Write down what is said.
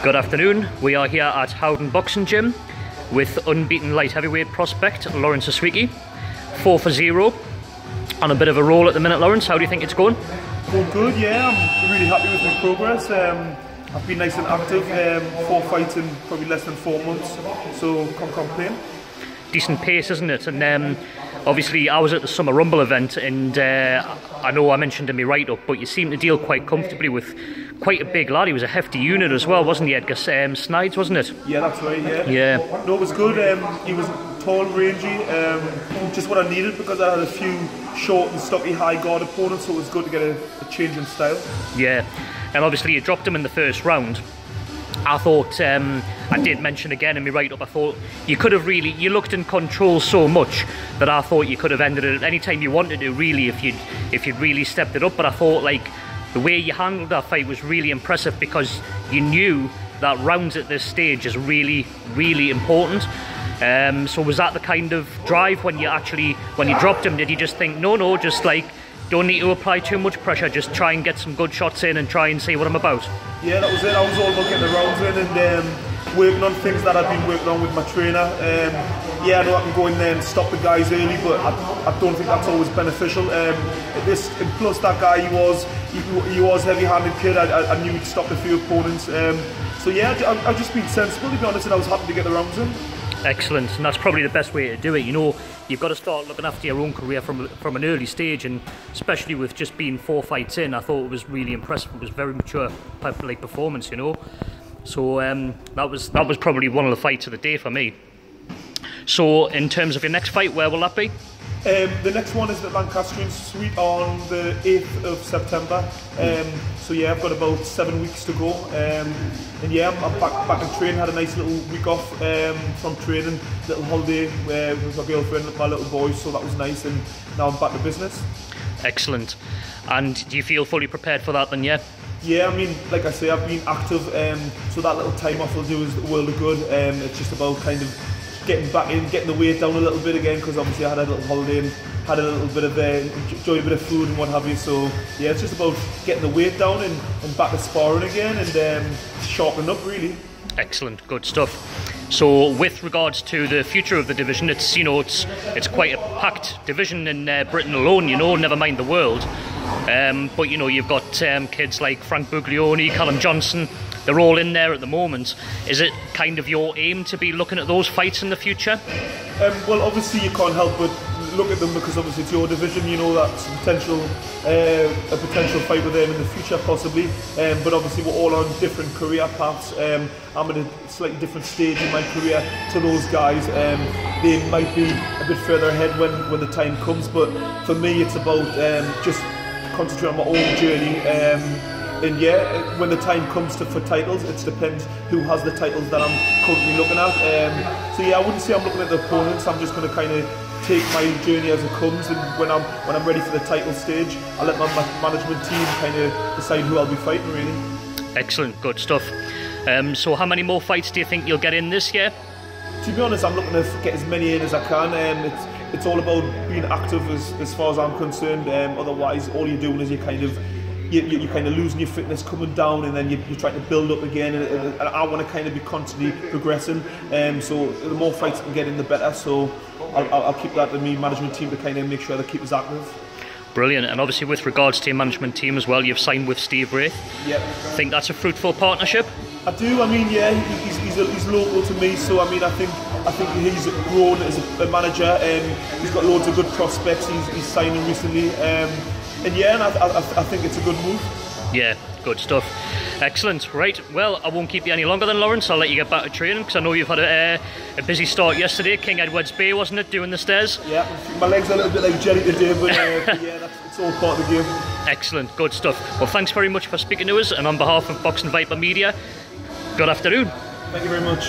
Good afternoon. We are here at Howden Boxing Gym with unbeaten light heavyweight prospect Lawrence Osueke. 4 for 0. On a bit of a roll at the minute, Lawrence. How do you think it's going? Going good, yeah. I'm really happy with my progress. I've been nice and active. 4 fights in probably less than 4 months, so can't complain. Decent pace, isn't it? And obviously I was at the Summer Rumble event, and I know I mentioned in my write-up, but you seem to deal quite comfortably with quite a big lad. He was a hefty unit as well, wasn't he, Edgar Snides, wasn't it? Yeah, that's right, yeah. Yeah. No, it was good. He was tall, rangy, just what I needed because I had a few short and stocky high guard opponents, so it was good to get a change in style. Yeah, and obviously you dropped him in the first round. I thought, I did mention again in my write-up, I thought you could have really, you looked in control so much that I thought you could have ended it at any time you wanted to, really, if you'd really stepped it up. But I thought, like, the way you handled that fight was really impressive because you knew that rounds at this stage is really, really important. So was that the kind of drive when you dropped him? Did you just think, no, just like, don't need to apply too much pressure, just try and get some good shots in and try and see what I'm about? Yeah, that was it. I was all about getting the rounds in and working on things that I've been working on with my trainer. Yeah, I know I can go in there and stop the guys early, but I don't think that's always beneficial. Plus that guy, he was heavy-handed kid. I knew he'd stopped a few opponents. So yeah, I've just been sensible, to be honest, and I was happy to get the rounds in. Excellent, and that's probably the best way to do it. You know, you've got to start looking after your own career from an early stage, and especially with just being 4 fights in, I thought it was really impressive. It was very mature like performance, you know. So that was probably one of the fights of the day for me. So in terms of your next fight, where will that be? The next one is the Lancastrian Suite on the 8th of September. So yeah, I've got about 7 weeks to go. And yeah, I'm back in training. Had a nice little week off from training, little holiday with my girlfriend and my little boys, so that was nice. And now I'm back to business. Excellent. And do you feel fully prepared for that then, yeah? Yeah, I mean, like I say, I've been active, so that little time off will do us the world of good. It's just about kind of getting back in, getting the weight down a little bit again, because obviously I had a little holiday and had a little bit of enjoy a bit of food and what have you. So yeah, it's just about getting the weight down and back to sparring again and sharpening up, really. Excellent, good stuff. So with regards to the future of the division, it's, you know, it's quite a packed division in Britain alone, you know, never mind the world. But you know, you've got kids like Frank Buglioni, Callum Johnson. They're all in there at the moment. Is it kind of your aim to be looking at those fights in the future? Well, obviously you can't help but look at them because obviously it's your division. You know that's a potential fight with them in the future possibly. But obviously we're all on different career paths. I'm at a slightly different stage in my career to those guys. They might be a bit further ahead when the time comes. But for me, it's about just concentrate on my own journey. And yeah, when the time comes for titles, it depends who has the titles that I'm currently looking at. So yeah, I wouldn't say I'm looking at the opponents. I'm just going to kind of take my journey as it comes, and when I'm ready for the title stage, I'll let my management team kind of decide who I'll be fighting, really. Excellent, good stuff. So how many more fights do you think you'll get in this year? To be honest, I'm looking to get as many in as I can. It's all about being active as far as I'm concerned. Otherwise, all you're doing is you're kind of losing your fitness, coming down, and then you're trying to build up again. And I want to kind of be constantly progressing. So the more fights I can get in, the better. So I'll keep that to me management team to kind of make sure they keep us active. Brilliant. And obviously with regards to your management team as well, you've signed with Steve Wraith. Yeah. Think that's a fruitful partnership? I do. I mean, yeah, he's local to me, so I mean, I think he's grown as a manager. He's got loads of good prospects. He's signing recently. And yeah, and I think it's a good move. Yeah, good stuff. Excellent. Right, well, I won't keep you any longer then, Lawrence. I'll let you get back to training because I know you've had a busy start yesterday. King Edward's Bay, wasn't it, doing the stairs? Yeah, my legs are a little bit like jelly today, but yeah, it's all part of the game. Excellent, good stuff. Well, thanks very much for speaking to us, and on behalf of Boxing Viper Media, good afternoon. Thank you very much.